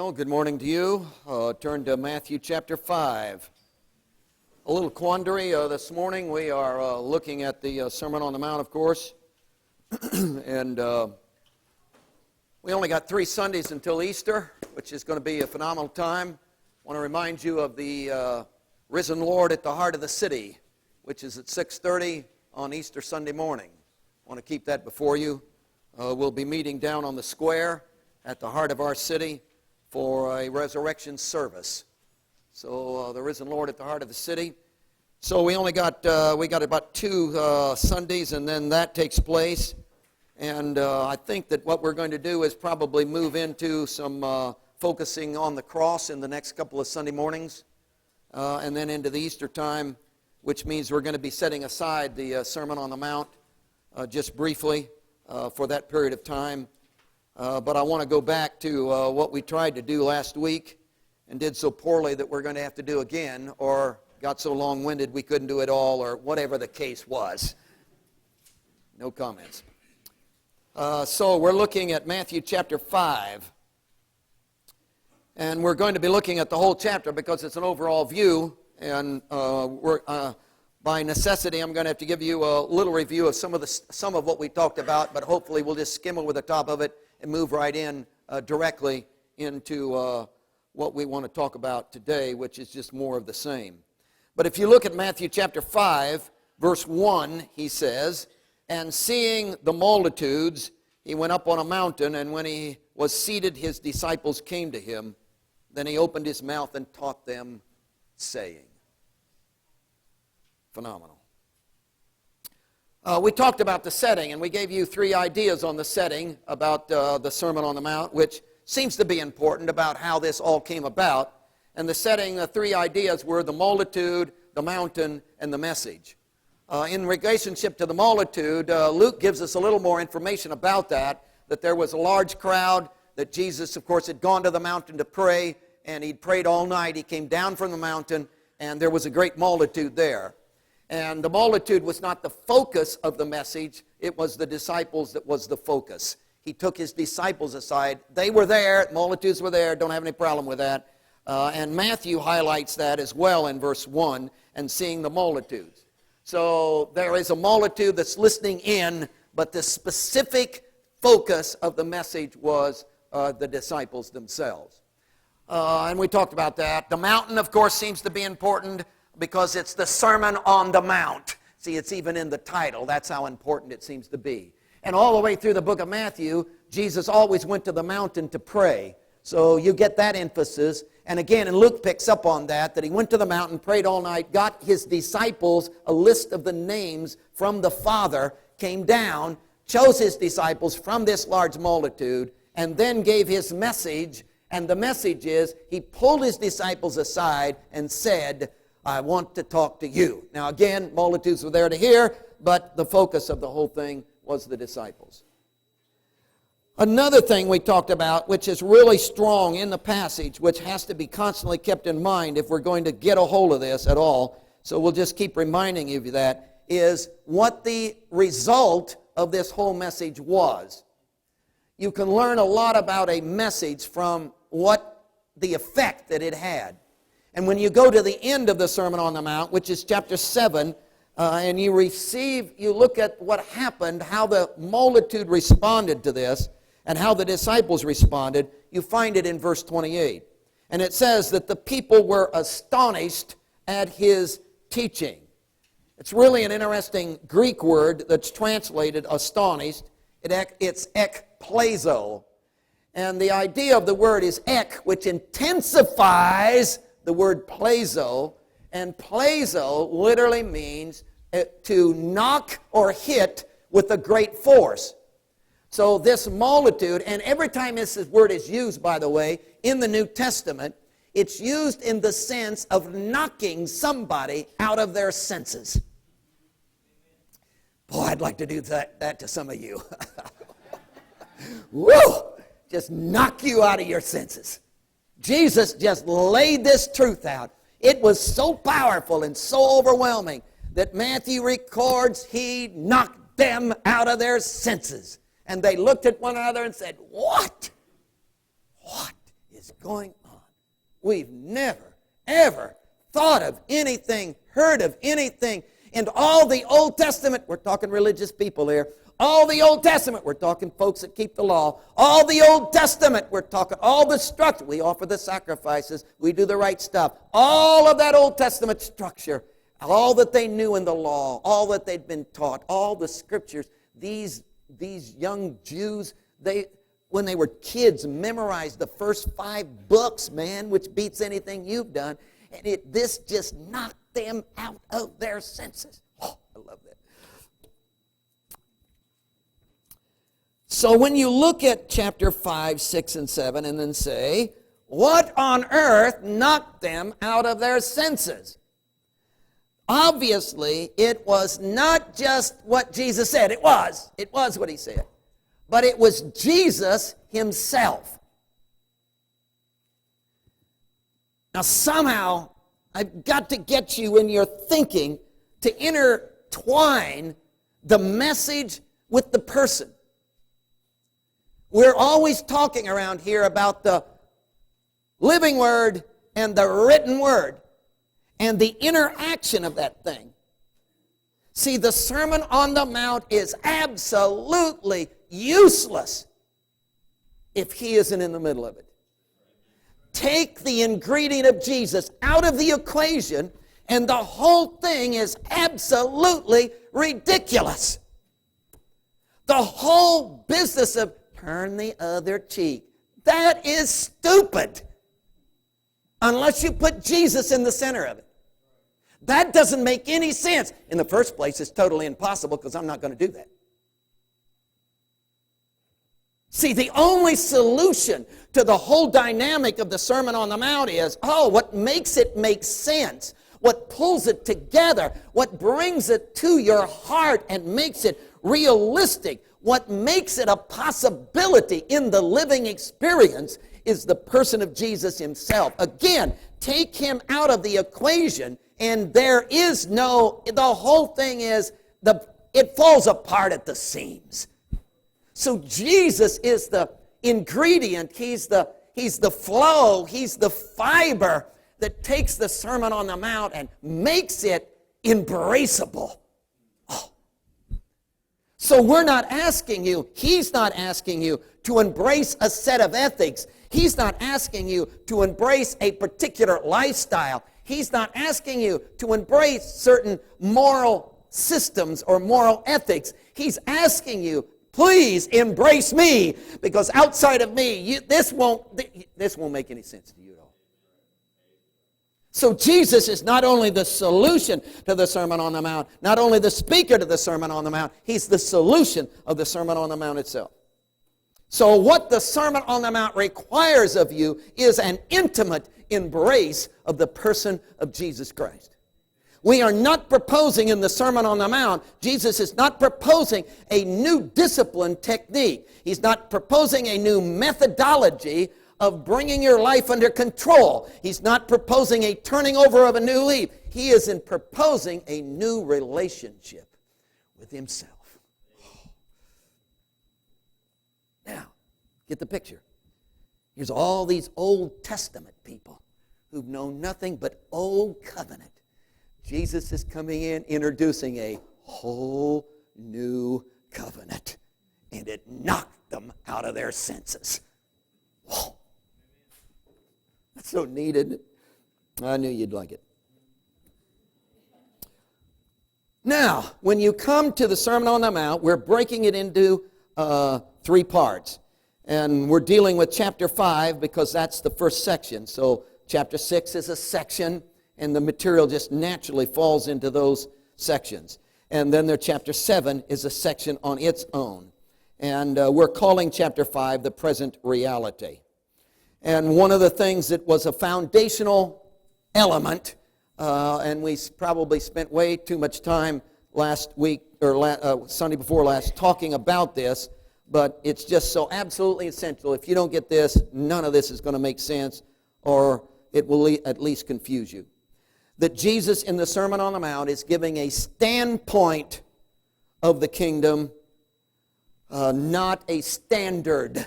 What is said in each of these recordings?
Well, good morning to you. Turn to Matthew chapter 5. A little quandary this morning. We are looking at the Sermon on the Mount, of course. And we only got 3 Sundays until Easter, which is going to be a phenomenal time. I want to remind you of the risen Lord at the heart of the city, which is at 6:30 on Easter Sunday morning. I want to keep that before you. We'll be meeting down on the square at the heart of our city for a resurrection service. So the risen Lord at the heart of the city. So we got about 2 Sundays, and then that takes place. And I think that what we're going to do is probably move into some focusing on the cross in the next couple of Sunday mornings, and then into the Easter time, which means we're going to be setting aside the Sermon on the Mount just briefly for that period of time. But I want to go back to what we tried to do last week and did so poorly that we're going to have to do again, or got so long-winded we couldn't do it all, or whatever the case was. No comments. So we're looking at Matthew chapter 5. And we're going to be looking at the whole chapter because it's an overall view. And by necessity, I'm going to have to give you a little review of some of what we talked about, but hopefully we'll just skim over the top of it and move right in directly into what we want to talk about today, which is just more of the same. But if you look at Matthew chapter 5, verse 1, he says, "And seeing the multitudes, he went up on a mountain, and when he was seated, his disciples came to him. Then he opened his mouth and taught them, saying." Phenomenal. We talked about the setting, and we gave you 3 ideas on the setting about the Sermon on the Mount, which seems to be important about how this all came about. And the setting, the 3 ideas were the multitude, the mountain, and the message. In relationship to the multitude, Luke gives us a little more information about that there was a large crowd, that Jesus, of course, had gone to the mountain to pray, and he'd prayed all night. He came down from the mountain, and there was a great multitude there. And the multitude was not the focus of the message. It was the disciples that was the focus. He took his disciples aside. They were there. Multitudes were there. Don't have any problem with that. And Matthew highlights that as well in verse 1, and seeing the multitudes. So there is a multitude that's listening in, but the specific focus of the message was the disciples themselves. And we talked about that. The mountain, of course, seems to be important, because it's the Sermon on the Mount. See, it's even in the title. That's how important it seems to be. And all the way through the book of Matthew, Jesus always went to the mountain to pray. So you get that emphasis. And again, and Luke picks up on that he went to the mountain, prayed all night, got his disciples a list of the names from the Father, came down, chose his disciples from this large multitude, and then gave his message. And the message is, he pulled his disciples aside and said, "I want to talk to you." Now again, multitudes were there to hear, but the focus of the whole thing was the disciples. Another thing we talked about, which is really strong in the passage, which has to be constantly kept in mind if we're going to get a hold of this at all, so we'll just keep reminding you of that, is what the result of this whole message was. You can learn a lot about a message from what the effect that it had. And when you go to the end of the Sermon on the Mount, which is chapter 7, and you look at what happened, how the multitude responded to this, and how the disciples responded, you find it in verse 28. And it says that the people were astonished at his teaching. It's really an interesting Greek word that's translated astonished. It's ekplazo. And the idea of the word is ek, which intensifies the word plazo, and plazo literally means to knock or hit with a great force. So this multitude, and every time this word is used, by the way, in the New Testament, it's used in the sense of knocking somebody out of their senses. Boy, I'd like to do that to some of you. Woo! Just knock you out of your senses. Jesus just laid this truth out. It was so powerful and so overwhelming that Matthew records he knocked them out of their senses. And they looked at one another and said, What is going on? We've never, ever thought of anything, heard of anything. And all the Old Testament, we're talking religious people here, all the Old Testament, we're talking folks that keep the law, all the Old Testament, we're talking all the structure. We offer the sacrifices, we do the right stuff. All of that Old Testament structure, all that they knew in the law, all that they'd been taught, all the scriptures, these young Jews, when they were kids, memorized the first 5 books, man, which beats anything you've done. And this just knocked them out of their senses. Oh, I love that. So when you look at chapter 5, 6, and 7 and then say, what on earth knocked them out of their senses? Obviously, it was not just what Jesus said. It was what he said. But it was Jesus himself. Now somehow, I've got to get you in your thinking to intertwine the message with the person. We're always talking around here about the living word and the written word and the interaction of that thing. See, the Sermon on the Mount is absolutely useless if he isn't in the middle of it. Take the ingredient of Jesus out of the equation, and the whole thing is absolutely ridiculous. The whole business of turn the other cheek, that is stupid. Unless you put Jesus in the center of it. That doesn't make any sense. In the first place, it's totally impossible because I'm not going to do that. See, the only solution to the whole dynamic of the Sermon on the Mount is, what makes it make sense, what pulls it together, what brings it to your heart and makes it realistic, what makes it a possibility in the living experience is the person of Jesus himself. Again, take him out of the equation and there is the whole thing is, it falls apart at the seams. So Jesus is the ingredient, he's the flow, he's the fiber that takes the Sermon on the Mount and makes it embraceable. So we're not asking you, he's not asking you to embrace a set of ethics. He's not asking you to embrace a particular lifestyle. He's not asking you to embrace certain moral systems or moral ethics. He's asking you, please embrace me, because outside of me, this won't make any sense to you at all. So Jesus is not only the solution to the Sermon on the Mount, not only the speaker to the Sermon on the Mount, he's the solution of the Sermon on the Mount itself. So what the Sermon on the Mount requires of you is an intimate embrace of the person of Jesus Christ. We are not proposing in the Sermon on the Mount, Jesus is not proposing a new discipline technique. He's not proposing a new methodology of bringing your life under control. He's not proposing a turning over of a new leaf. He is proposing a new relationship with himself. Now, get the picture. Here's all these Old Testament people who've known nothing but Old Covenant. Jesus is coming in, introducing a whole new covenant. And it knocked them out of their senses. Whoa. That's so neat, isn't it? I knew you'd like it. Now, when you come to the Sermon on the Mount, we're breaking it into 3 parts. And we're dealing with chapter 5 because that's the first section. So chapter 6 is a section, and the material just naturally falls into those sections. And then chapter 7 is a section on its own. And we're calling chapter 5 the present reality. And one of the things that was a foundational element, and we probably spent way too much time last week, or Sunday before last, talking about this, but it's just so absolutely essential. If you don't get this, none of this is going to make sense, or it will at least confuse you. That Jesus in the Sermon on the Mount is giving a standpoint of the kingdom, not a standard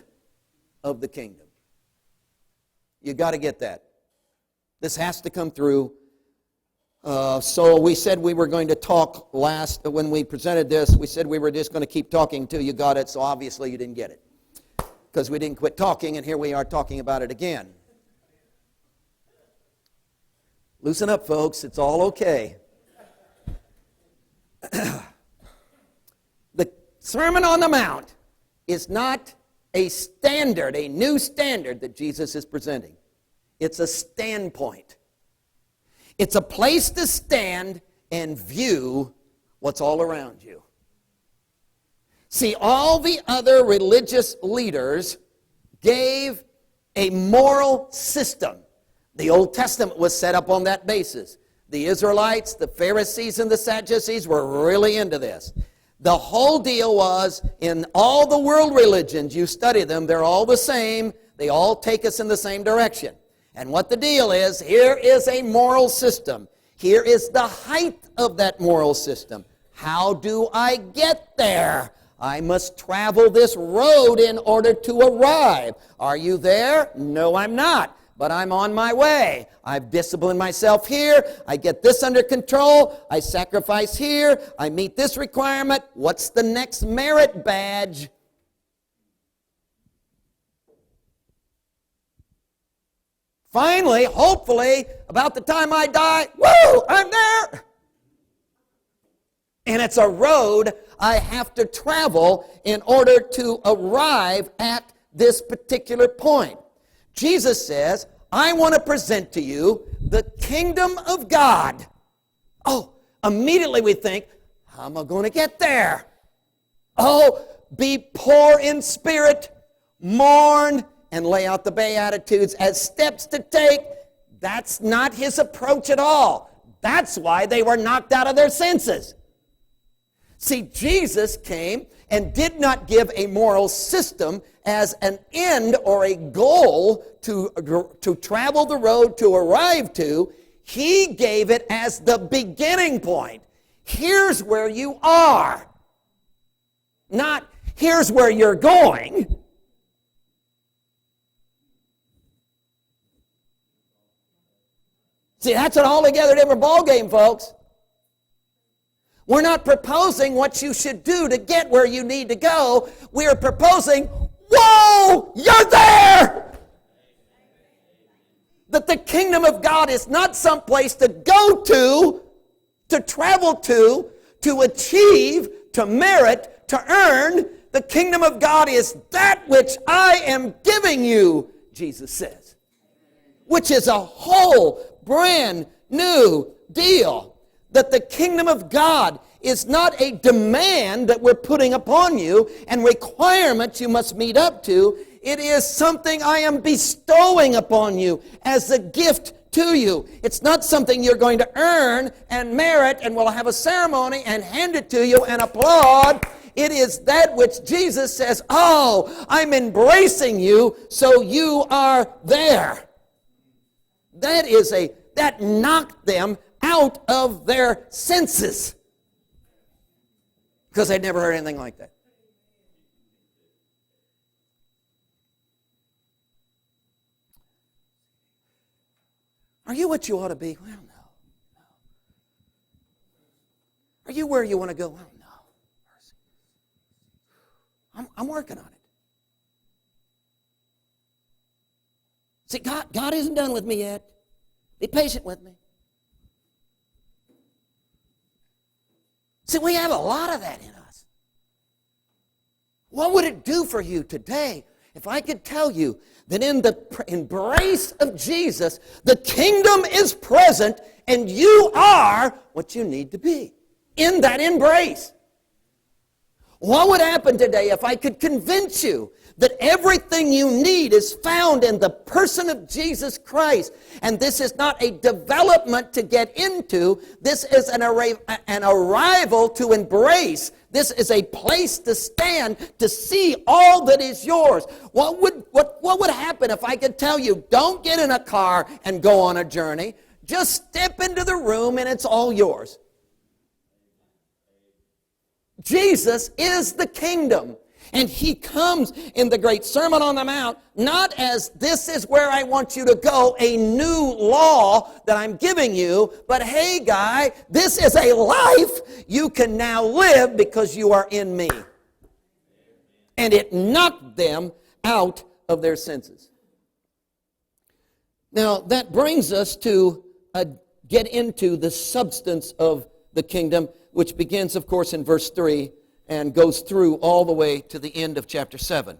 of the kingdom. You got to get that. This has to come through. So we said we were going to talk when we presented this, we said we were just going to keep talking until you got it, so obviously you didn't get it. Because we didn't quit talking, and here we are talking about it again. Loosen up, folks. It's all okay. The Sermon on the Mount is not a standard, a new standard that Jesus is presenting. It's a standpoint. It's a place to stand and view what's all around you. See, all the other religious leaders gave a moral system. The Old Testament was set up on that basis. The Israelites, the Pharisees, and the Sadducees were really into this. The whole deal was, in all the world religions, you study them, they're all the same. They all take us in the same direction. And what the deal is, here is a moral system. Here is the height of that moral system. How do I get there? I must travel this road in order to arrive. Are you there? No, I'm not. But I'm on my way. I've disciplined myself here. I get this under control. I sacrifice here. I meet this requirement. What's the next merit badge? Finally, hopefully, about the time I die, woo, I'm there. And it's a road I have to travel in order to arrive at this particular point. Jesus says, I want to present to you the kingdom of God. Oh, immediately we think, how am I going to get there? Oh, be poor in spirit, mourn, and lay out the Beatitudes as steps to take. That's not his approach at all. That's why they were knocked out of their senses. See, Jesus came and did not give a moral system as an end or a goal to travel the road to arrive to. He gave it as the beginning point. Here's where you are. Not, here's where you're going. See, that's an altogether different ballgame, folks. We're not proposing what you should do to get where you need to go. We are proposing, whoa, you're there! That the kingdom of God is not some place to go to travel to achieve, to merit, to earn. The kingdom of God is that which I am giving you, Jesus says. Which is a whole brand new deal. That the kingdom of God is not a demand that we're putting upon you and requirements you must meet up to. It is something I am bestowing upon you as a gift to you. It's not something you're going to earn and merit and we'll have a ceremony and hand it to you and applaud. It is that which Jesus says, oh, I'm embracing you so you are there. That knocked them out of their senses because they'd never heard anything like that. Are you what you ought to be? Well, no. Are you where you want to go? Well, no. I'm working on it. See, God isn't done with me yet. Be patient with me. See, we have a lot of that in us. What would it do for you today if I could tell you that in the embrace of Jesus, the kingdom is present and you are what you need to be in that embrace? What would happen today if I could convince you that everything you need is found in the person of Jesus Christ? And this is not a development to get into. This is an arrival to embrace. This is a place to stand to see all that is yours. What would happen if I could tell you, don't get in a car and go on a journey. Just step into the room and it's all yours. Jesus is the kingdom. And he comes in the great Sermon on the Mount, not as this is where I want you to go, a new law that I'm giving you, but hey guy, this is a life you can now live because you are in me. And it knocked them out of their senses. Now, that brings us to get into the substance of the kingdom, which begins, of course, in verse 3 and goes through all the way to the end of chapter 7.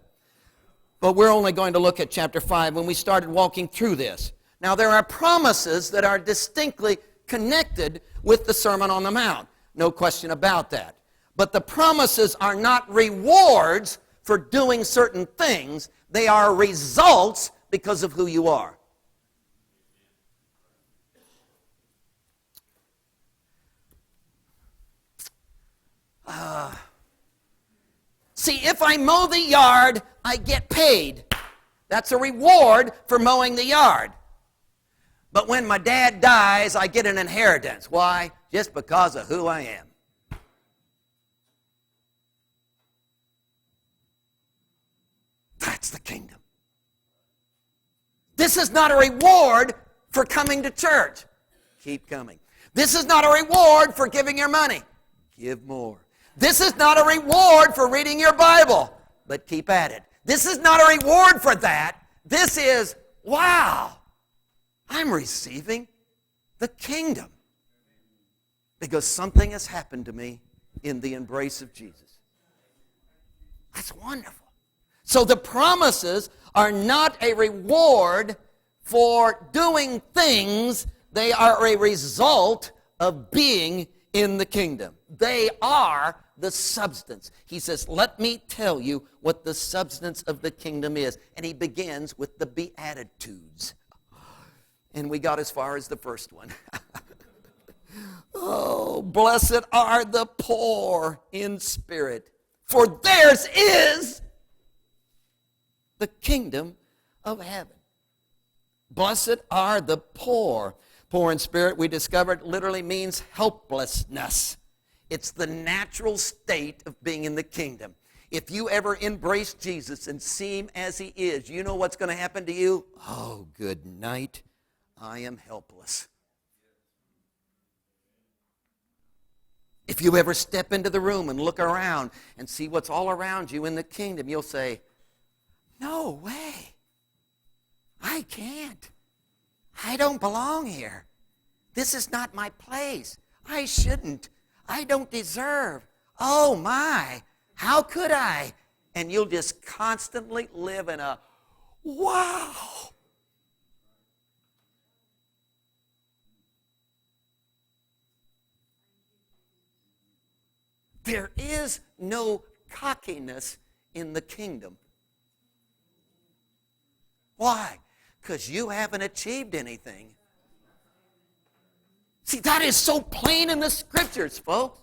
But we're only going to look at chapter 5 when we started walking through this. Now, there are promises that are distinctly connected with the Sermon on the Mount. No question about that. But the promises are not rewards for doing certain things. They are results because of who you are. See, if I mow the yard, I get paid. That's a reward for mowing the yard. But when my dad dies, I get an inheritance. Why? Just because of who I am. That's the kingdom. This is not a reward for coming to church. Keep coming. This is not a reward for giving your money. Give more. This is not a reward for reading your Bible, but keep at it. This is not a reward for that. This is, wow, I'm receiving the kingdom because something has happened to me in the embrace of Jesus. That's wonderful. So the promises are not a reward for doing things. They are a result of being in the kingdom. They are the substance. He says, let me tell you what the substance of the kingdom is. And he begins with the Beatitudes. And we got as far as the first one. Oh, blessed are the poor in spirit, for theirs is the kingdom of heaven. Blessed are the poor. Poor in spirit, we discovered, literally means helplessness. It's the natural state of being in the kingdom. If you ever embrace Jesus and see him as he is, you know what's going to happen to you? Oh, good night. I am helpless. If you ever step into the room and look around and see what's all around you in the kingdom, you'll say, no way. I can't. I don't belong here. This is not my place. I shouldn't. I don't deserve. Oh my, how could I? And you'll just constantly live in a wow. There is no cockiness in the kingdom. Why? Because you haven't achieved anything. See, that is so plain in the scriptures, folks.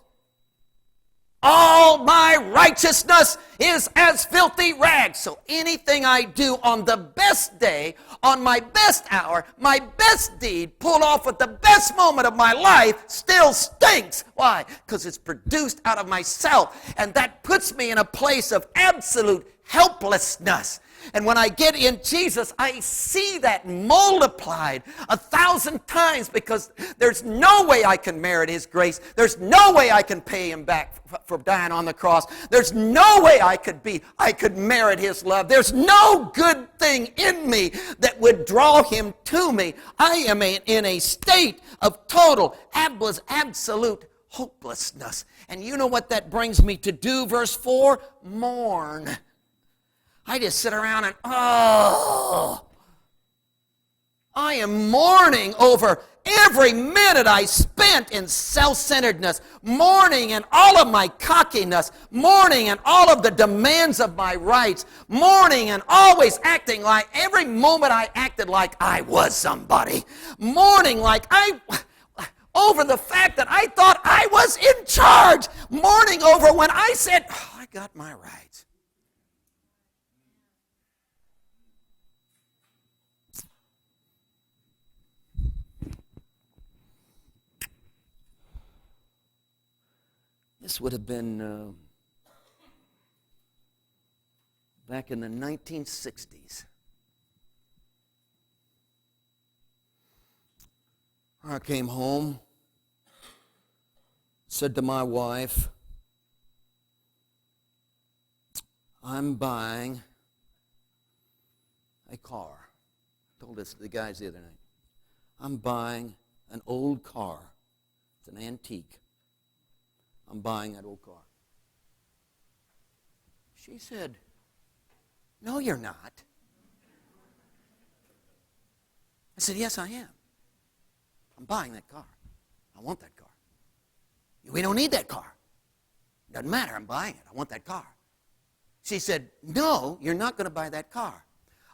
All my righteousness is as filthy rags. So anything I do on the best day, on my best hour, my best deed, pulled off at the best moment of my life, still stinks. Why? Because it's produced out of myself. And that puts me in a place of absolute helplessness. And when I get in Jesus, I see that multiplied 1,000 times because there's no way I can merit his grace. There's no way I can pay him back for dying on the cross. There's no way I could merit his love. There's no good thing in me that would draw him to me. I am in a state of total, absolute hopelessness. And you know what that brings me to do, verse 4? Mourn. I just sit around and, I am mourning over every minute I spent in self-centeredness, mourning in all of my cockiness, mourning in all of the demands of my rights, mourning and always acting like, every moment I acted like I was somebody, mourning like over the fact that I thought I was in charge, mourning over when I said, I got my rights. This would have been back in the 1960s. I came home, said to my wife, I'm buying a car. I told this to the guys the other night. I'm buying an old car. It's an antique. I'm buying that old car. She said, no, you're not. I said, yes, I am. I'm buying that car. I want that car. We don't need that car. Doesn't matter. I'm buying it. I want that car. She said, no, you're not going to buy that car.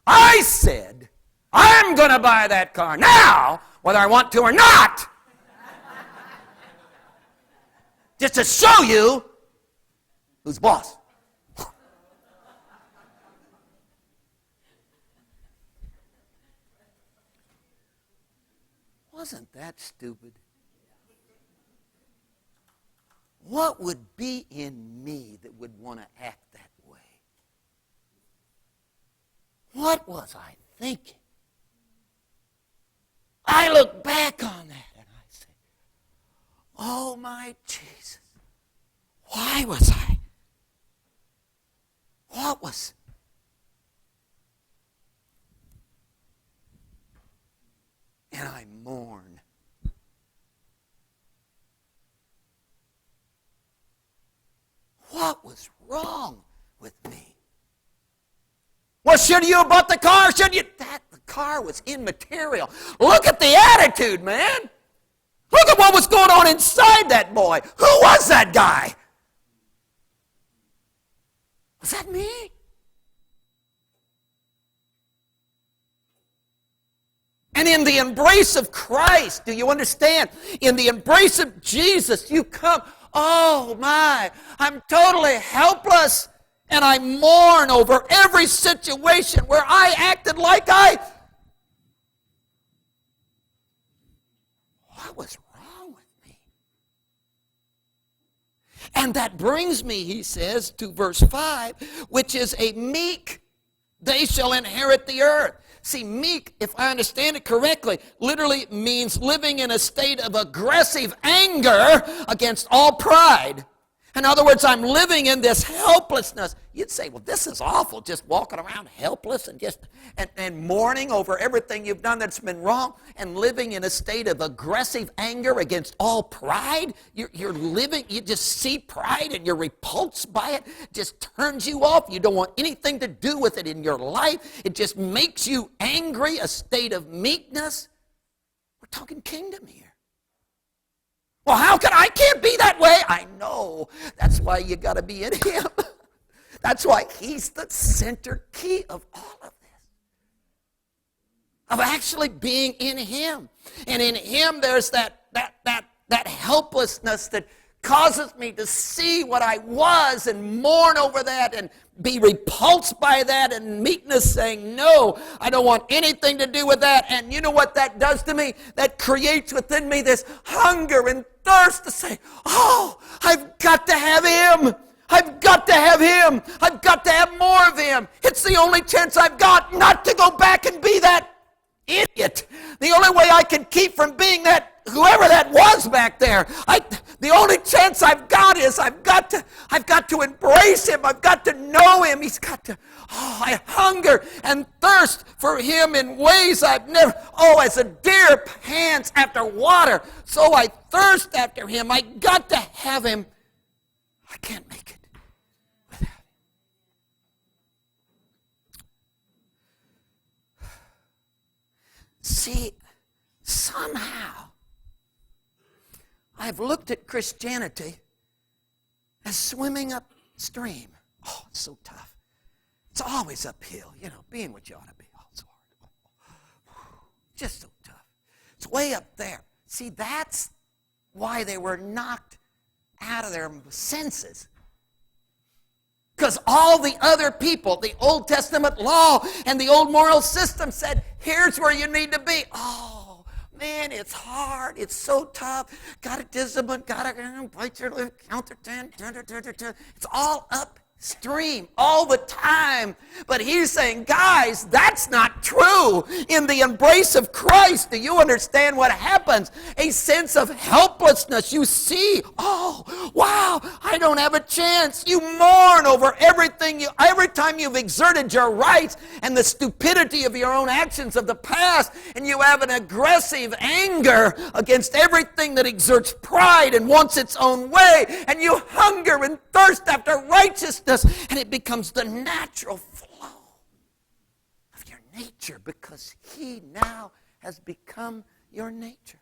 I said, I'm going to buy that car now, whether I want to or not. Just to show you who's boss. Wasn't that stupid? What would be in me that would want to act that way? What was I thinking? I look back on that and I say, oh my Jesus, why was I? What was? And I mourn. What was wrong with me? Well, should you have bought the car? Should you? The car was immaterial. Look at the attitude, man. Look at what was going on inside that boy. Who was that guy? Was that me? And in the embrace of Christ, do you understand? In the embrace of Jesus, you come, oh my, I'm totally helpless. And I mourn over every situation where I acted like what was wrong with me? And that brings me, he says, to verse 5, which is a meek, they shall inherit the earth. See, meek, if I understand it correctly, literally means living in a state of aggressive anger against all pride. In other words, I'm living in this helplessness. You'd say, well, this is awful, just walking around helpless and mourning over everything you've done that's been wrong and living in a state of aggressive anger against all pride. You're living, you just see pride and you're repulsed by it. It just turns you off. You don't want anything to do with it in your life. It just makes you angry, a state of meekness. We're talking kingdom here. Well, I can't be that way. I know. That's why you got to be in him. That's why he's the center key of all of this. Of actually being in him. And in him there's that helplessness that causes me to see what I was and mourn over that and be repulsed by that, and meekness saying, no, I don't want anything to do with that. And you know what that does to me? That creates within me this hunger and thirst to say, oh, I've got to have him. I've got to have him. I've got to have more of him. It's the only chance I've got not to go back and be that idiot. The only way I can keep from being that, whoever that was back there, the only chance I've got is I've got to embrace him. I've got to know him. He's got to, I hunger and thirst for him in ways I've never, as a deer pants after water, so I thirst after him. I got to have him. I can't make it without him. See, somehow, I've looked at Christianity as swimming upstream. Oh, it's so tough. It's always uphill, being what you ought to be. Oh, it's hard. Just so tough. It's way up there. See, that's why they were knocked out of their senses. Because all the other people, the Old Testament law and the old moral system said, here's where you need to be. Oh, man, it's hard. It's so tough. Got to discipline. Got to bite your lip. Count to 10. It's all up stream all the time. But he's saying, guys, that's not true. In the embrace of Christ, do you understand what happens? A sense of helplessness. You see, oh, wow, I don't have a chance. You mourn over everything. Every time you've exerted your rights and the stupidity of your own actions of the past, and you have an aggressive anger against everything that exerts pride and wants its own way, and you hunger and thirst after righteousness, and it becomes the natural flow of your nature because he now has become your nature.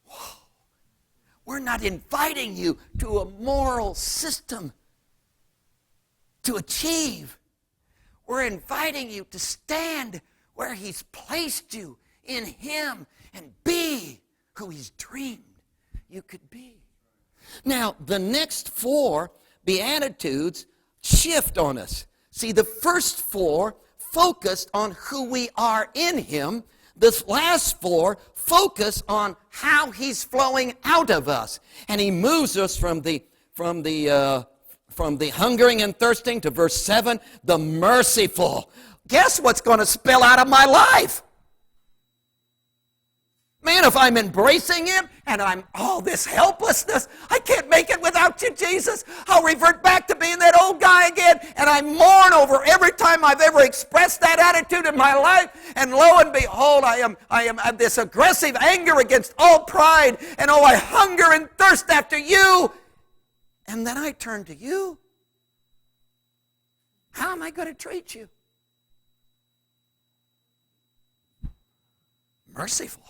Whoa. We're not inviting you to a moral system to achieve. We're inviting you to stand where he's placed you in him and be who he's dreamed you could be. Now, the next 4 Beatitudes shift on us. See, the first 4 focused on who we are in him. The last 4 focus on how he's flowing out of us. And he moves us from the hungering and thirsting to verse 7, the merciful. Guess what's going to spill out of my life? Man, if I'm embracing him and I'm this helplessness, I can't make it without you, Jesus. I'll revert back to being that old guy again, and I mourn over every time I've ever expressed that attitude in my life. And lo and behold, I am this aggressive anger against all pride, and I hunger and thirst after you. And then I turn to you. How am I going to treat you? Merciful.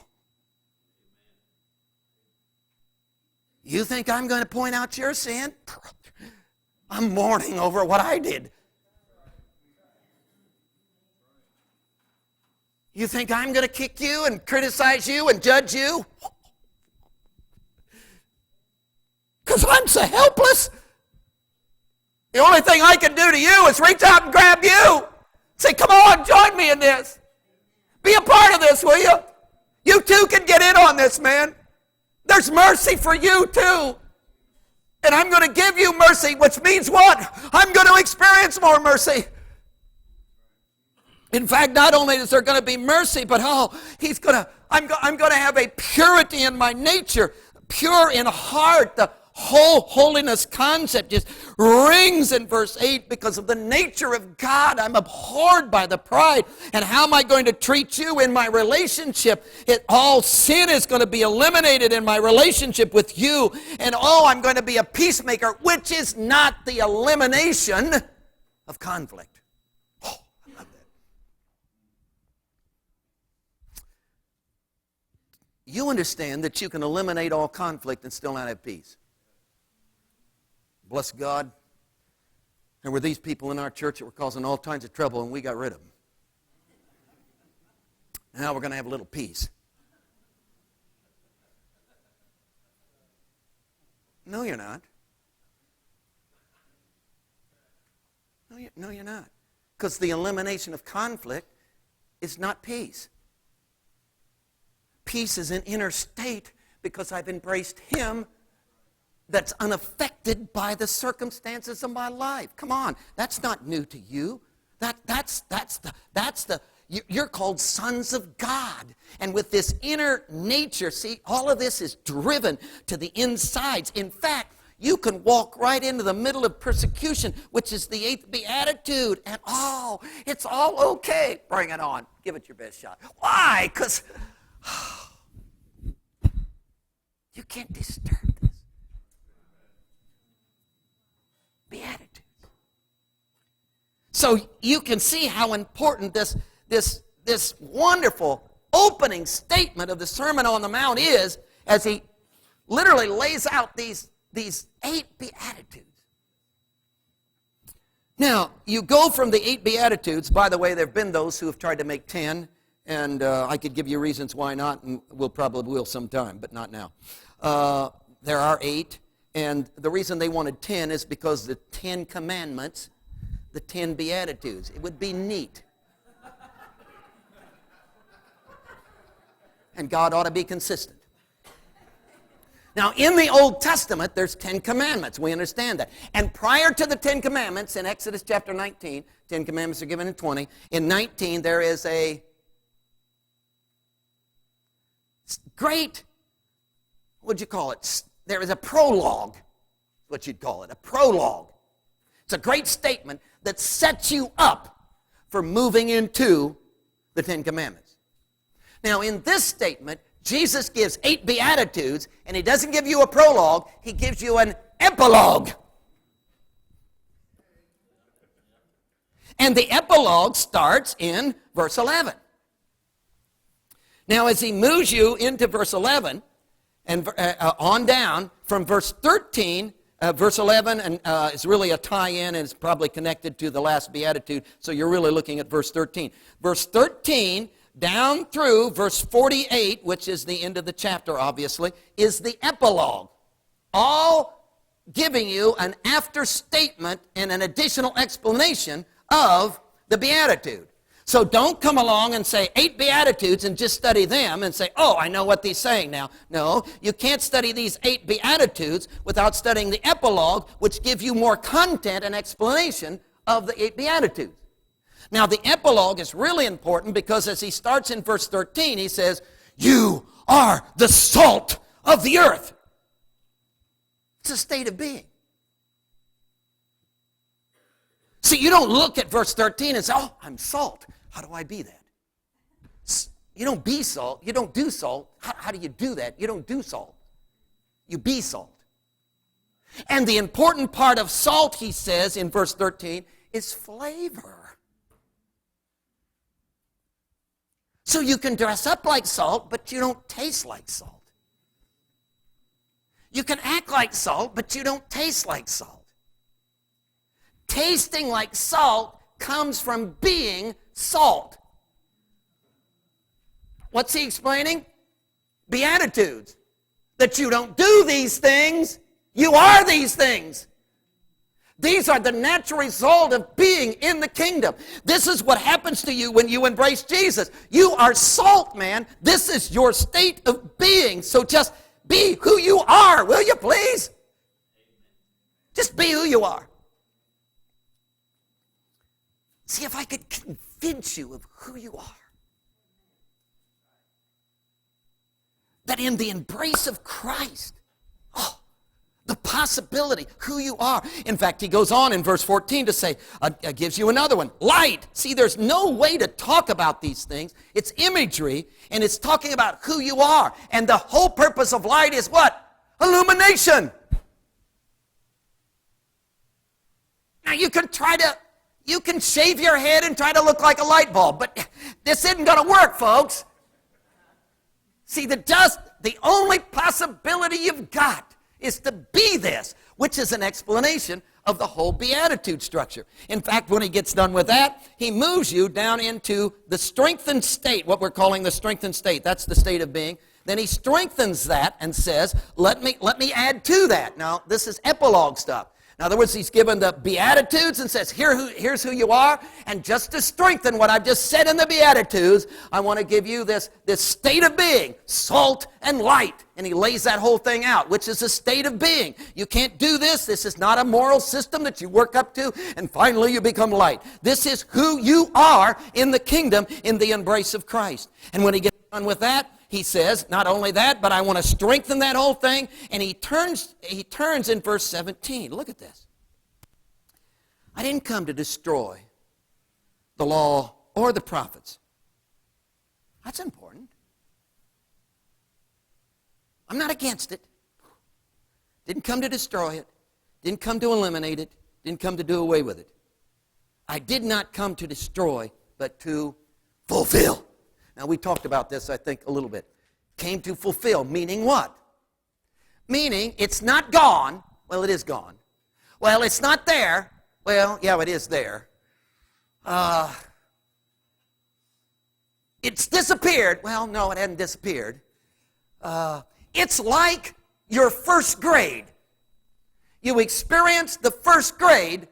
You think I'm going to point out your sin? I'm mourning over what I did. You think I'm going to kick you and criticize you and judge you? Because I'm so helpless. The only thing I can do to you is reach out and grab you. Say, come on, join me in this. Be a part of this, will you? You too can get in on this, man. There's mercy for you too. And I'm going to give you mercy, which means what? I'm going to experience more mercy. In fact, not only is there going to be mercy, but I'm going to have a purity in my nature, pure in heart. The whole holiness concept just rings in verse 8 because of the nature of God. I'm abhorred by the pride. And how am I going to treat you in my relationship? All sin is going to be eliminated in my relationship with you. And I'm going to be a peacemaker, which is not the elimination of conflict. I love that. You understand that you can eliminate all conflict and still not have peace. Bless God. There were these people in our church that were causing all kinds of trouble, and we got rid of them. Now we're going to have a little peace. No, you're not. No, you're not. Because the elimination of conflict is not peace. Peace is an inner state because I've embraced him that's unaffected by the circumstances of my life. Come on, that's not new to you. You're called sons of God. And with this inner nature, see, all of this is driven to the insides. In fact, you can walk right into the middle of persecution, which is the 8th beatitude, and it's all okay. Bring it on. Give it your best shot. Why? Because you can't disturb this. Beatitudes. So you can see how important this wonderful opening statement of the Sermon on the Mount is, as he literally lays out these 8 Beatitudes. Now, you go from the 8 Beatitudes. By the way, there have been those who have tried to make 10, and I could give you reasons why not, and we'll probably will sometime, but not now. There are 8. And the reason they wanted 10 is because the 10 commandments, the 10 Beatitudes. It would be neat. And God ought to be consistent. Now, in the Old Testament, there's 10 commandments. We understand that. And prior to the 10 commandments, in Exodus chapter 19, 10 commandments are given in 20. In 19, there is a great, what'd you call it? There is a prologue, what you'd call it, a prologue. It's a great statement that sets you up for moving into the 10 commandments. Now, in this statement, Jesus gives 8 Beatitudes, and he doesn't give you a prologue, he gives you an epilogue. And the epilogue starts in verse 11. Now, as he moves you into verse 11 and on down from verse 13, verse 11 and is really a tie-in and is probably connected to the last Beatitude, so you're really looking at verse 13. Verse 13 down through verse 48, which is the end of the chapter, obviously, is the epilogue. All giving you an after statement and an additional explanation of the Beatitude. So don't come along and say 8 Beatitudes and just study them and say, oh, I know what they're saying now. No, you can't study these 8 Beatitudes without studying the epilogue, which gives you more content and explanation of the 8 Beatitudes. Now, the epilogue is really important because as he starts in verse 13, he says, you are the salt of the earth. It's a state of being. See, you don't look at verse 13 and say, oh, I'm salt. How do I be that? You don't be salt. You don't do salt. How do you do that? You don't do salt. You be salt. And the important part of salt, he says in verse 13, is flavor. So you can dress up like salt, but you don't taste like salt. You can act like salt, but you don't taste like salt. Tasting like salt comes from being salt. What's he explaining? Beatitudes. That you don't do these things, you are these things. These are the natural result of being in the kingdom. This is what happens to you when you embrace Jesus. You are salt, man. This is your state of being. So just be who you are, will you please? Just be who you are. See if I could convince you of who you are. That in the embrace of Christ, the possibility, who you are. In fact, he goes on in verse 14 to say, gives you another one, light. See, there's no way to talk about these things. It's imagery, and it's talking about who you are. And the whole purpose of light is what? Illumination. Now, you can shave your head and try to look like a light bulb, but this isn't going to work, folks. See, the only possibility you've got is to be this, which is an explanation of the whole beatitude structure. In fact, when he gets done with that, he moves you down into the strengthened state, what we're calling the strengthened state. That's the state of being. Then he strengthens that and says, let me add to that. Now, this is epilogue stuff. In other words, he's given the Beatitudes and says, here's who you are. And just to strengthen what I've just said in the Beatitudes, I want to give you this state of being, salt and light. And he lays that whole thing out, which is a state of being. You can't do this. This is not a moral system that you work up to, and finally you become light. This is who you are in the kingdom, in the embrace of Christ. And when he gets done with that, he says, not only that, but I want to strengthen that whole thing. And he turns in verse 17. Look at this. I didn't come to destroy the law or the prophets. That's important. I'm not against it. Didn't come to destroy it. Didn't come to eliminate it. Didn't come to do away with it. I did not come to destroy, but to fulfill. Now, we talked about this, I think, a little bit. Came to fulfill, meaning what? Meaning, it's not gone. Well, it is gone. Well, it's not there. Well, yeah, it is there. It's disappeared. Well, no, it hadn't disappeared. It's like your first grade. You experienced the first grade.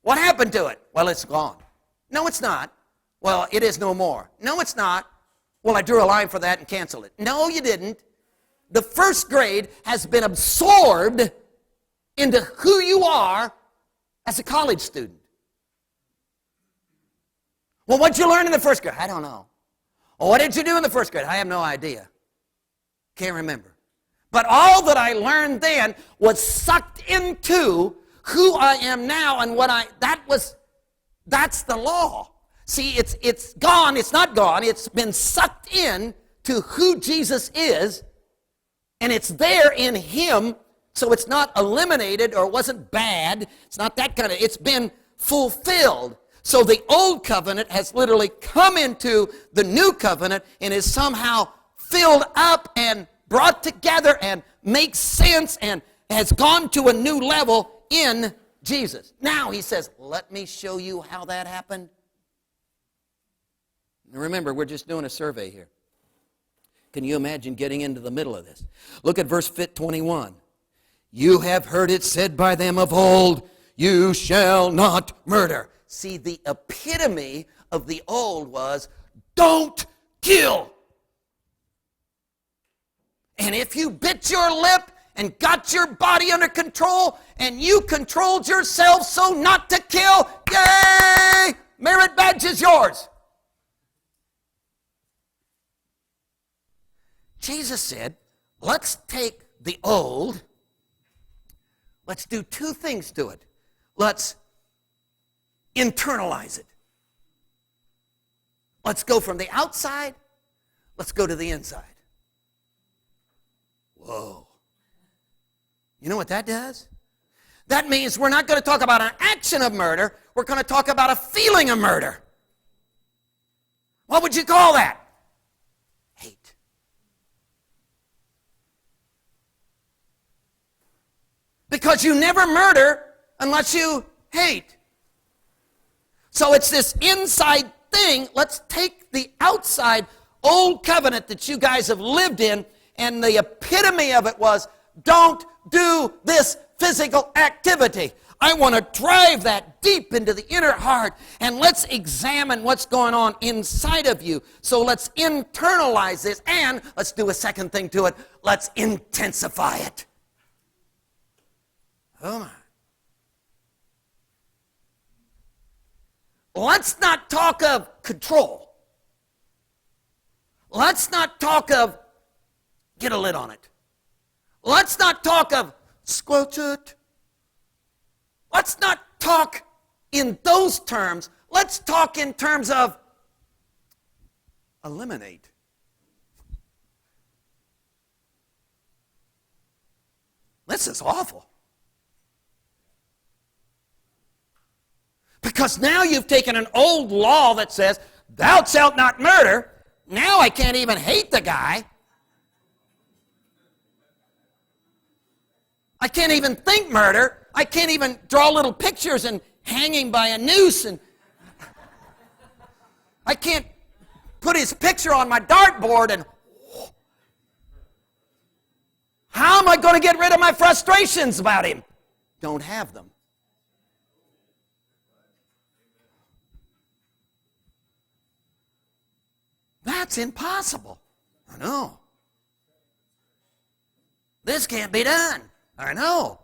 What happened to it? Well, it's gone. No, it's not. Well, it is no more. No, it's not. Well, I drew a line for that and canceled it. No, you didn't. the first grade has been absorbed into who you are as a college student. Well, what did you learn in the first grade? I don't know. Well, what did you do in the first grade? I have no idea. Can't remember. But all that I learned then was sucked into who I am now and that's the law. See, it's gone, it's not gone, it's been sucked in to who Jesus is, and it's there in Him, so it's not eliminated or it wasn't bad. It's not that kind of, it's been fulfilled. So the old covenant has literally come into the new covenant and is somehow filled up and brought together and makes sense and has gone to a new level in Jesus. Now he says, let me show you how that happened. Now remember, we're just doing a survey here. Can you imagine getting into the middle of this? Look at verse 21. You have heard it said by them of old, you shall not murder. See, the epitome of the old was, don't kill. And if you bit your lip and got your body under control and you controlled yourself so not to kill, yay! Merit badge is yours. Jesus said, let's take the old, let's do two things to it. Let's internalize it. Let's go from the outside, let's go to the inside. Whoa. You know what that does? That means we're not going to talk about an action of murder, we're going to talk about a feeling of murder. What would you call that? Hate. Because you never murder unless you hate. So it's this inside thing. Let's take the outside old covenant that you guys have lived in, and the epitome of it was, don't do this physical activity. I want to drive that deep into the inner heart, and let's examine what's going on inside of you. So let's internalize this, and let's do a second thing to it. Let's intensify it. Oh my. Let's not talk of control. Let's not talk of get a lid on it. Let's not talk of squelch it. Let's not talk in those terms. Let's talk in terms of eliminate. This is awful. Because now you've taken an old law that says, thou shalt not murder. Now I can't even hate the guy. I can't even think murder. I can't even draw little pictures and hang him by a noose. And I can't put his picture on my dartboard. And how am I going to get rid of my frustrations about him? Don't have them. That's impossible. I know. This can't be done. I know.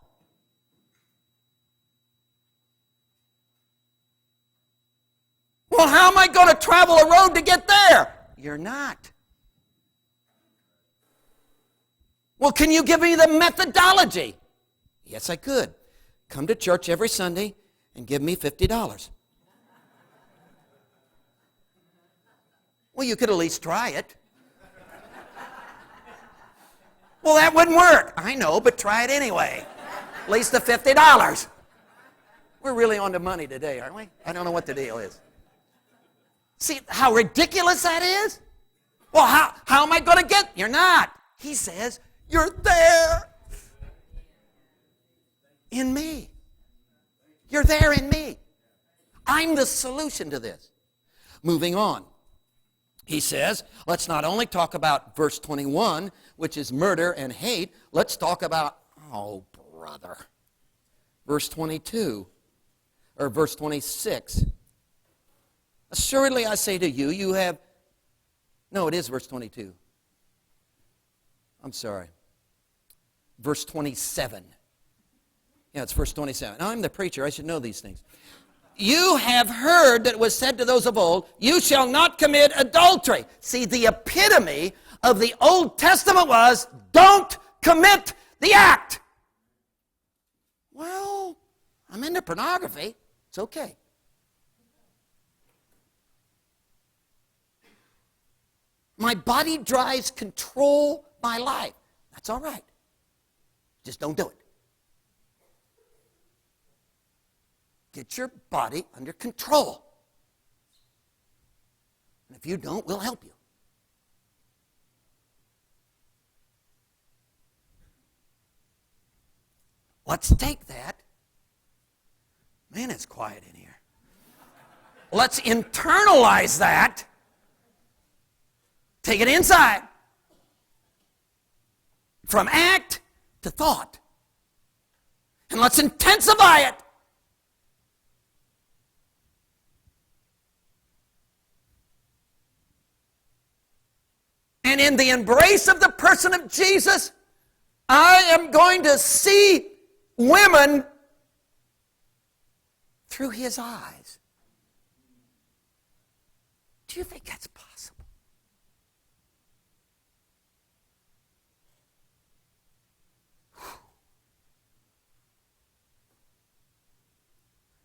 Well, how am I going to travel a road to get there? You're not. Well, can you give me the methodology? Yes, I could. Come to church every Sunday and give me $50. Well, you could at least try it. Well, that wouldn't work. I know, but try it anyway. At least the $50. We're really on to money today, aren't we? I don't know what the deal is. See how ridiculous that is? Well, how am I going to get? You're not. He says, you're there in me. You're there in me. I'm the solution to this. Moving on. He says, let's not only talk about verse 21, which is murder and hate, let's talk about, oh, brother, verse 22, or verse 26. Assuredly I say to you, you have, no, it is verse 22. I'm sorry. Verse 27. Yeah, it's verse 27. Now, I'm the preacher. I should know these things. You have heard that it was said to those of old, you shall not commit adultery. See, the epitome of the Old Testament was, don't commit the act. Well, I'm into pornography. It's okay. My body drives control my life. That's all right. Just don't do it. Get your body under control. And if you don't, we'll help you. Let's take that. Man, it's quiet in here. Let's internalize that. Take it inside. From act to thought. And let's intensify it. And in the embrace of the person of Jesus, I am going to see women through his eyes. Do you think that's possible?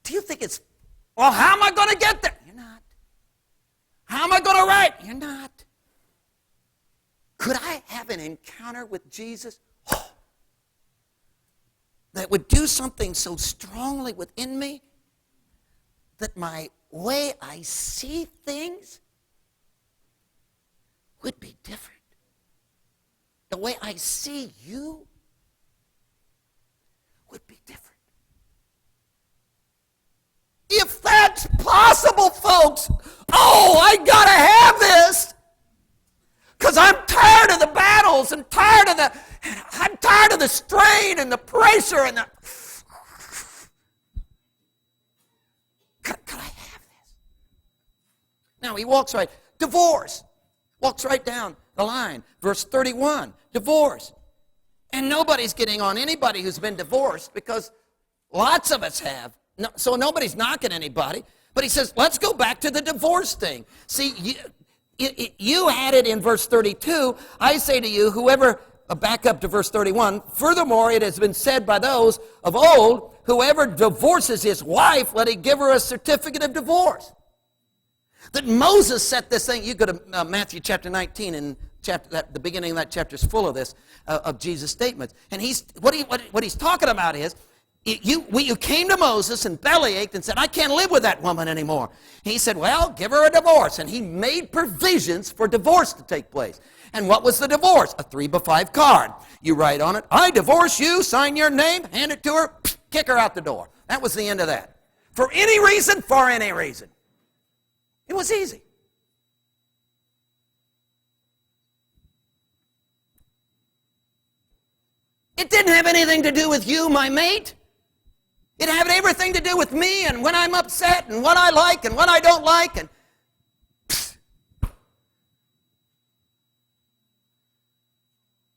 Do you think it's, well, how am I going to get there? You're not. How am I going to write? You're not. Could I have an encounter with Jesus that would do something so strongly within me that my way I see things would be different? The way I see you would be different. If that's possible, folks, I gotta have this. Because I'm tired of the battles and I'm tired of the strain and the pressure and the... Could I have this? Now he walks right, divorce. Walks right down the line. Verse 31, divorce. And nobody's getting on anybody who's been divorced because lots of us have. No, so nobody's knocking anybody. But he says, let's go back to the divorce thing. See, you had it in verse 32. I say to you, whoever, back up to verse 31, furthermore, it has been said by those of old, whoever divorces his wife, let he give her a certificate of divorce. That Moses set this thing. You go to Matthew chapter 19, and the beginning of that chapter is full of this, of Jesus' statements. And what he's talking about is, you came to Moses and bellyached and said, I can't live with that woman anymore. He said, well, give her a divorce. And he made provisions for divorce to take place. And what was the divorce? A 3x5 card. You write on it, I divorce you, sign your name, hand it to her, kick her out the door. That was the end of that. For any reason, for any reason. It was easy. It didn't have anything to do with you, my mate. It had everything to do with me and when I'm upset and what I like and what I don't like. And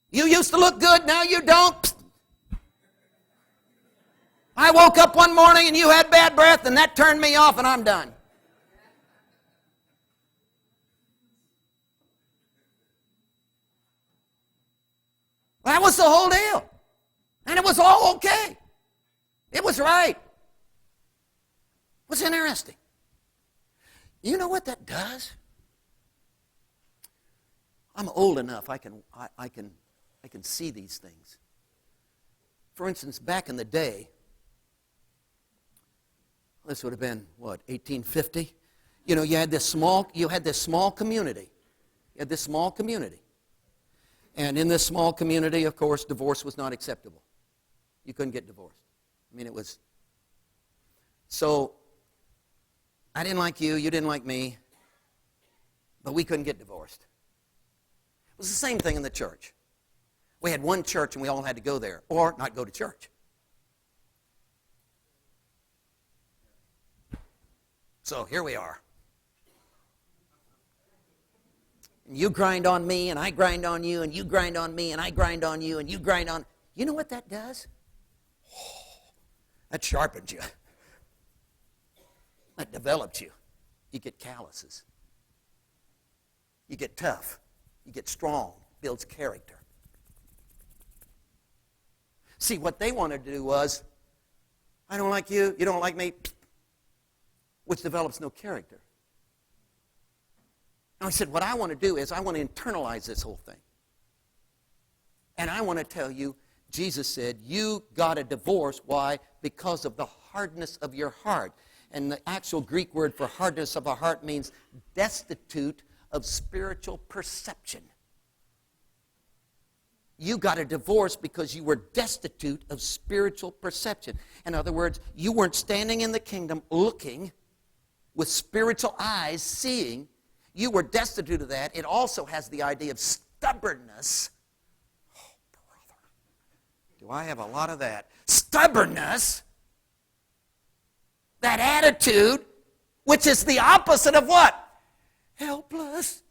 you used to look good, now you don't. I woke up one morning and you had bad breath and that turned me off and I'm done. That was the whole deal. And it was all okay. It was right. It was interesting. You know what that does? I'm old enough. I can see these things. For instance, back in the day, this would have been, 1850? You had this small community. You had this small community. And in this small community, of course, divorce was not acceptable. You couldn't get divorced. It was. So, I didn't like you, you didn't like me, but we couldn't get divorced. It was the same thing in the church. We had one church and we all had to go there, or not go to church. So, here we are. And you grind on me, and I grind on you, and you grind on me, and I grind on you, and you grind on. You know what that does? That sharpens you. That develops you. You get calluses. You get tough. You get strong. Builds character. See, what they wanted to do was, I don't like you, you don't like me, which develops no character. And I said, what I want to do is I want to internalize this whole thing. And I want to tell you, Jesus said, you got a divorce. Why? Because of the hardness of your heart. And the actual Greek word for hardness of a heart means destitute of spiritual perception. You got a divorce because you were destitute of spiritual perception. In other words, you weren't standing in the kingdom looking with spiritual eyes, seeing. You were destitute of that. It also has the idea of stubbornness. Oh, brother. Do I have a lot of that? Stubbornness. That attitude, which is the opposite of what? Helpless.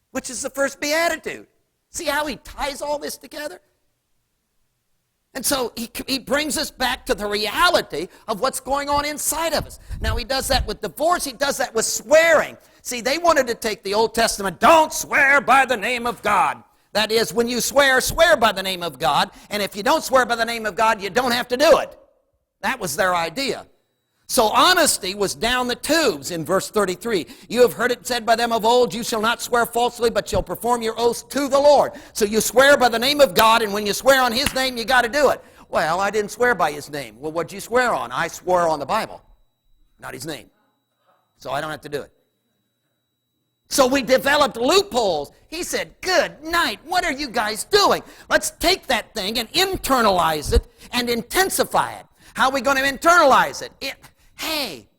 Which is the first beatitude. See how he ties all this together? And so he brings us back to the reality of what's going on inside of us. Now, he does that with divorce. He does that with swearing. See, they wanted to take the Old Testament, don't swear by the name of God. That is, when you swear, swear by the name of God. And if you don't swear by the name of God, you don't have to do it. That was their idea. So honesty was down the tubes in verse 33. You have heard it said by them of old, you shall not swear falsely, but shall perform your oaths to the Lord. So you swear by the name of God, and when you swear on his name, you got to do it. Well, I didn't swear by his name. Well, what'd you swear on? I swore on the Bible, not his name. So I don't have to do it. So we developed loopholes. He said, good night. What are you guys doing? Let's take that thing and internalize it and intensify it. How are we going to internalize it? Hey,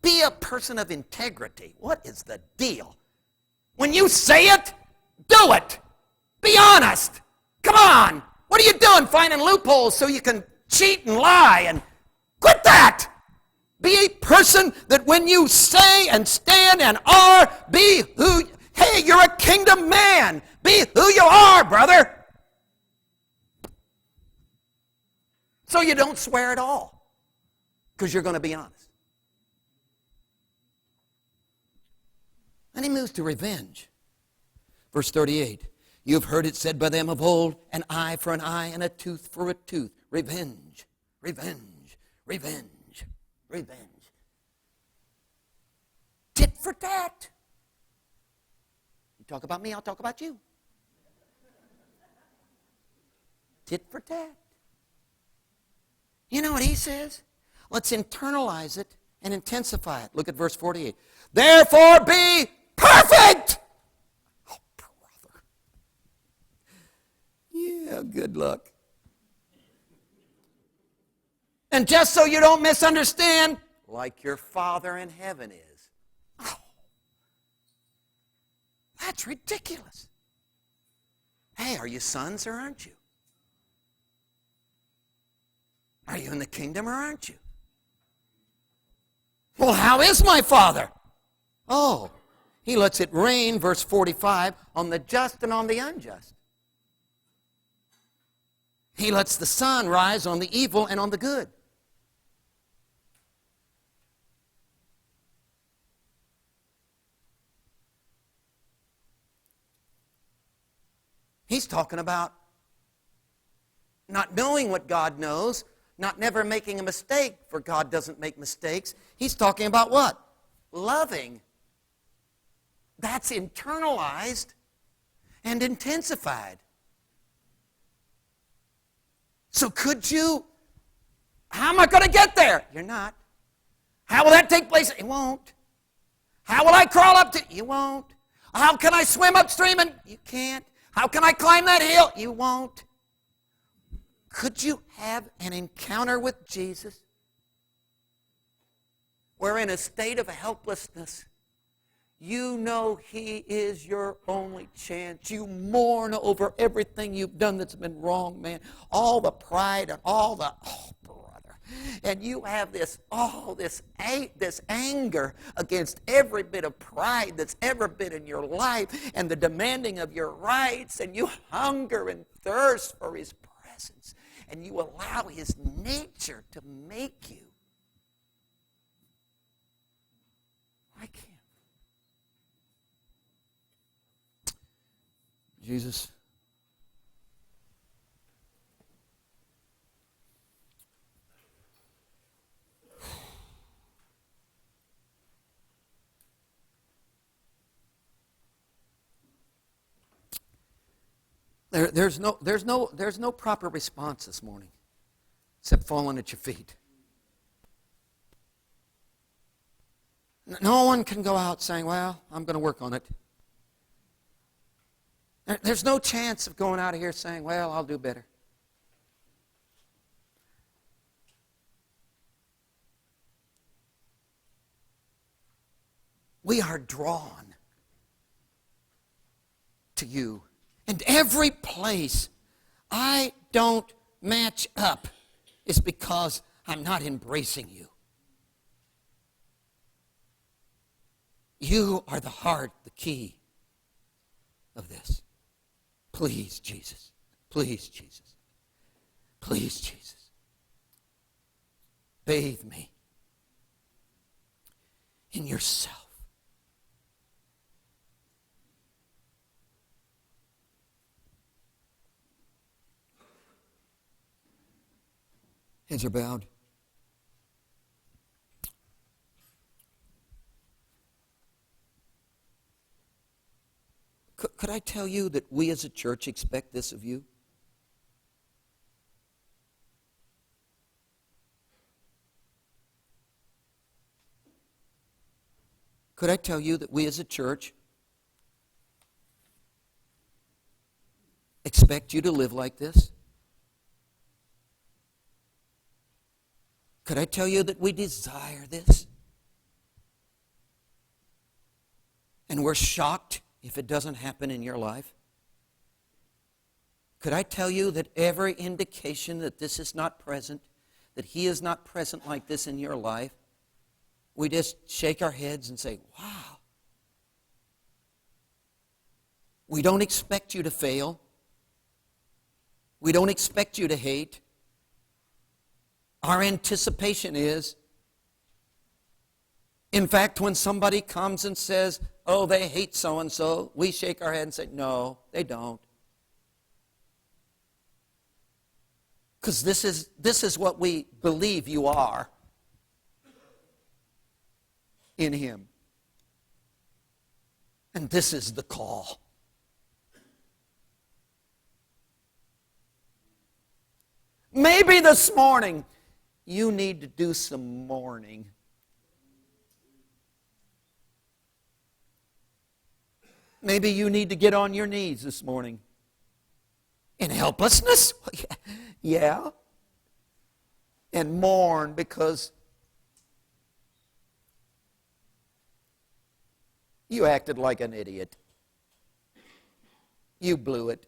be a person of integrity. What is the deal? When you say it, do it. Be honest. Come on. What are you doing finding loopholes so you can cheat and lie? And quit that. Be a person that when you say and stand and are, be who, hey, you're a kingdom man. Be who you are, brother. So you don't swear at all because you're going to be honest. And he moves to revenge. Verse 38, you have heard it said by them of old, an eye for an eye and a tooth for a tooth. Revenge, revenge, revenge, revenge. Tit for tat. You talk about me, I'll talk about you. Tit for tat. You know what he says? Let's internalize it and intensify it. Look at verse 48. Therefore be perfect. Oh, brother. Yeah, good luck. And just so you don't misunderstand, like your Father in heaven is. Oh, that's ridiculous. Hey, are you sons or aren't you? Are you in the kingdom or aren't you? Well, how is my Father? Oh, he lets it rain, verse 45, on the just and on the unjust. He lets the sun rise on the evil and on the good. He's talking about not knowing what God knows, not never making a mistake, for God doesn't make mistakes. He's talking about what? Loving. That's internalized and intensified. So could you, how am I going to get there? You're not. How will that take place? It won't. How will I crawl up to, you won't. How can I swim upstream? And you can't. How can I climb that hill? You won't. Could you have an encounter with Jesus where in a state of helplessness, you know he is your only chance. You mourn over everything you've done that's been wrong, man. All the pride and all the, oh, brother. And you have this anger against every bit of pride that's ever been in your life and the demanding of your rights, and you hunger and thirst for His presence, and you allow His nature to make you like Him. Jesus, there's no proper response this morning except falling at your feet. No one can go out saying, well, I'm going to work on it. There's no chance of going out of here saying, well, I'll do better. We are drawn to you. And every place I don't match up is because I'm not embracing you. You are the heart, the key of this. Please, Jesus. Please, Jesus. Please, Jesus. Bathe me in yourself. Heads are bowed. Could I tell you that we as a church expect this of you? Could I tell you that we as a church expect you to live like this? Could I tell you that we desire this? And we're shocked if it doesn't happen in your life? Could I tell you that every indication that this is not present, that He is not present like this in your life, we just shake our heads and say, wow. We don't expect you to fail. We don't expect you to hate. Our anticipation is, in fact, when somebody comes and says, oh, they hate so-and-so, we shake our head and say, no, they don't. Because this is what we believe you are in Him. And this is the call. Maybe this morning you need to do some mourning. Maybe you need to get on your knees this morning. In helplessness? Yeah. And mourn because you acted like an idiot. You blew it.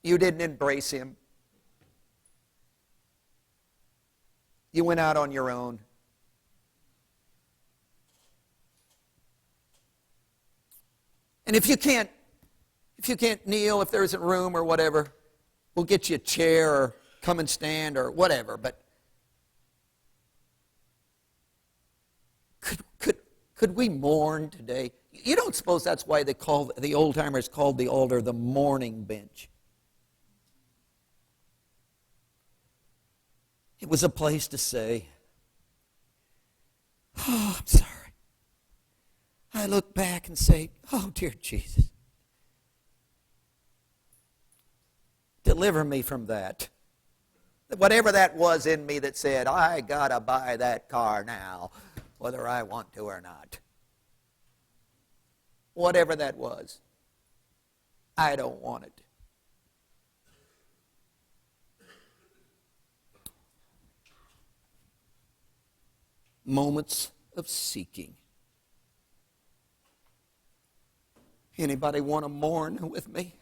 You didn't embrace Him. You went out on your own. And if you can't kneel, if there isn't room or whatever, we'll get you a chair or come and stand or whatever. But could we mourn today? You don't suppose that's why the old timers called the altar the mourning bench? It was a place to say, oh, I'm sorry. I look back and say, oh, dear Jesus, deliver me from that. Whatever that was in me that said, I got to buy that car now, whether I want to or not. Whatever that was, I don't want it. Moments of seeking. Anybody want to mourn with me?